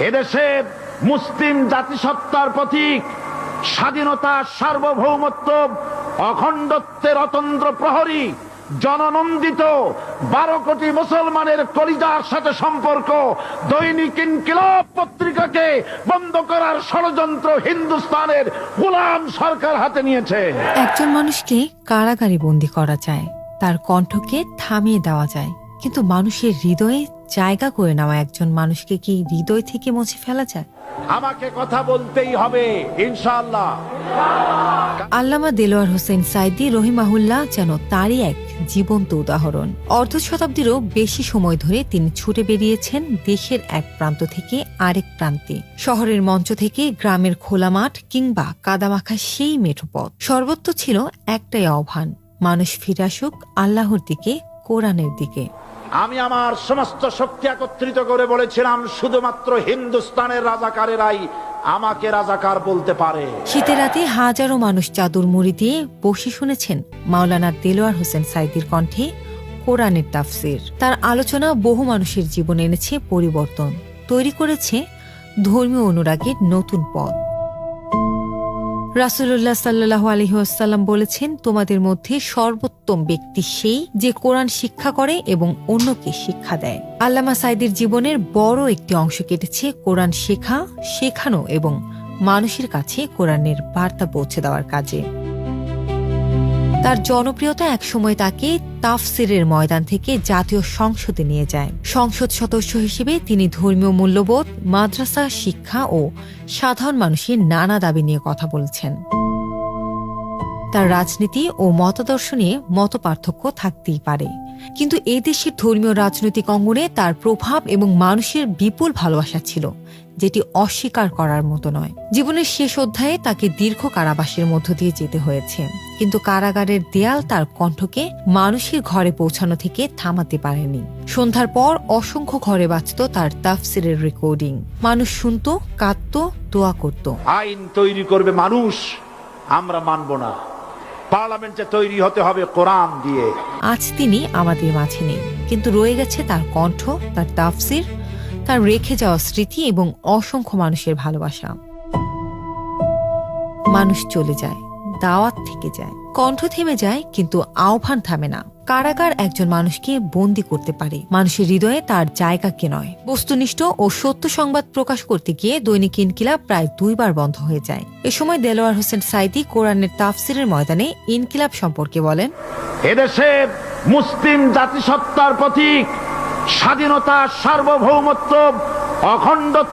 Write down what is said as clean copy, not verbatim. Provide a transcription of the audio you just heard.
এদেশে মুসলিম জাতিসত্তার প্রতীক স্বাধীনতা, সার্বভৌমত্ব, অখণ্ডত্বের অতন্দ্র প্রহরী, জননন্দিত 12 কোটি মুসলমানের কলিজার সাথে সম্পর্ক দৈনিক ইনকিলাব পত্রিকাকে বন্ধ করার ষড়যন্ত্র হিন্দুস্তানের গোলাম সরকার হাতে নিয়েছে। একজন মানুষকে কারাগারে বন্দী করা যায়, তার কণ্ঠকে থামিয়ে দেওয়া যায়, কিন্তু মানুষের হৃদয়ে জায়গা করে নেওয়া একজন মানুষকে কি হৃদয় থেকে মুছে ফেলা যায়? আমাকে কথা বলতেই হবে ইনশাআল্লাহ। আল্লামা দেলোয়ার হোসেন সাঈদী রহিমাহুল্লাহ যেন তারই এক জীবন্ত উদাহরণ। অর্ধ শতাব্দীরও বেশি সময় ধরে তিনি ছুটে বেরিয়েছেন দেশের এক প্রান্ত থেকে আরেক প্রান্তে। শহরের মঞ্চ থেকে গ্রামের খোলা মাঠ কিংবা কাদামাখা সেই মেঠোপথ, সর্বত্র ছিল একটাই আহ্বান, মানুষ ফিরে আসুক আল্লাহর দিকে, কোরআনের দিকে। আমি আমার সমস্ত শক্তি একত্রিত করে বলেছিলাম, শুধুমাত্র হিন্দুস্তানের রাজাকারেরাই আমাকে রাজাকার বলতে পারে। শীতের রাতে হাজারো মানুষ চাদর মুড়ি দিয়ে বসে শুনেছেন মাওলানা দেলোয়ার হোসেন সাঈদীর কণ্ঠে কোরআনের তাফসির। তার আলোচনা বহু মানুষের জীবনে এনেছে পরিবর্তন, তৈরি করেছে ধর্মীয় অনুরাগের নতুন পথ। রাসূলুল্লাহ সাল্লাল্লাহু আলাইহি ওয়াসাল্লাম বলেছেন, তোমাদের মধ্যে সর্বোত্তম ব্যক্তি সেই যে কোরআন শিক্ষা করে এবং অন্যকে শিক্ষা দেয়। আল্লামা সাঈদীর জীবনের বড় একটি অংশ কেটেছে কোরআন শেখা, শেখানো এবং মানুষের কাছে কোরআনের বার্তা পৌঁছে দেওয়ার কাজে। তার জনপ্রিয়তা একসময় তাকে তাফসিরের ময়দান থেকে জাতীয় সংসদে নিয়ে যায়। সংসদ সদস্য হিসেবে তিনি ধর্মীয় মূল্যবোধ, মাদ্রাসা শিক্ষা ও সাধারণ মানুষের নানা দাবি নিয়ে কথা বলছেন। তার রাজনীতি ও মতাদর্শ নিয়ে মতপার্থক্য থাকতেই পারে, কিন্তু এই দেশের ধর্মীয় রাজনৈতিক অঙ্গনে তার প্রভাব এবং মানুষের বিপুল ভালোবাসা ছিল, যেটি অস্বীকার করার মতো নয়। জীবনের শেষ অধ্যায়ে তাকে দীর্ঘ কারাবাসের মধ্য দিয়ে যেতে হয়েছে, কিন্তু কারাগারের দেয়াল তার কণ্ঠকে মানুষের ঘরে পৌঁছানো থেকে থামাতে পারেনি। সন্ধ্যার পর অসংখ্য ঘরে বাজত তার তাফসিরের রেকর্ডিং। মানুষ শুনত, কাঁদত, দোয়া করত। আইন তৈরি করবে মানুষ, আমরা মানব না। পার্লামেন্টে তৈরি হতে হবে কোরআন দিয়ে। আজ তিনি আমাদের মাঝে নেই, কিন্তু রয়ে গেছে তার কণ্ঠ, তার তাফসির, তার রেখে যাওয়া স্মৃতি এবং অসংখ্য মানুষের ভালোবাসা। মানুষ চলে যায়, দাওয়াত থেকে যায়, কণ্ঠ থেমে যায়, কিন্তু আহ্বান থামে না। কারাগার একজন মানুষকে বন্দী করতে পারে, মানুষের হৃদয়ে তার জায়গাকে নয়। বস্তুনিষ্ঠ ও সত্য সংবাদ প্রকাশ করতে গিয়ে দৈনিক ইনকিলাব প্রায় 2 বার বন্ধ হয়ে যায়। এ সময় দেলোয়ার হোসেন সাঈদী কোরআনের তাফসিরের ময়দানে ইনকিলাব সম্পর্কে বলেন, এদেশে মুসলিম জাতিসত্তার প্রতীক স্বাধীনতা, সার্বভৌমত্ব, অখণ্ডত্ব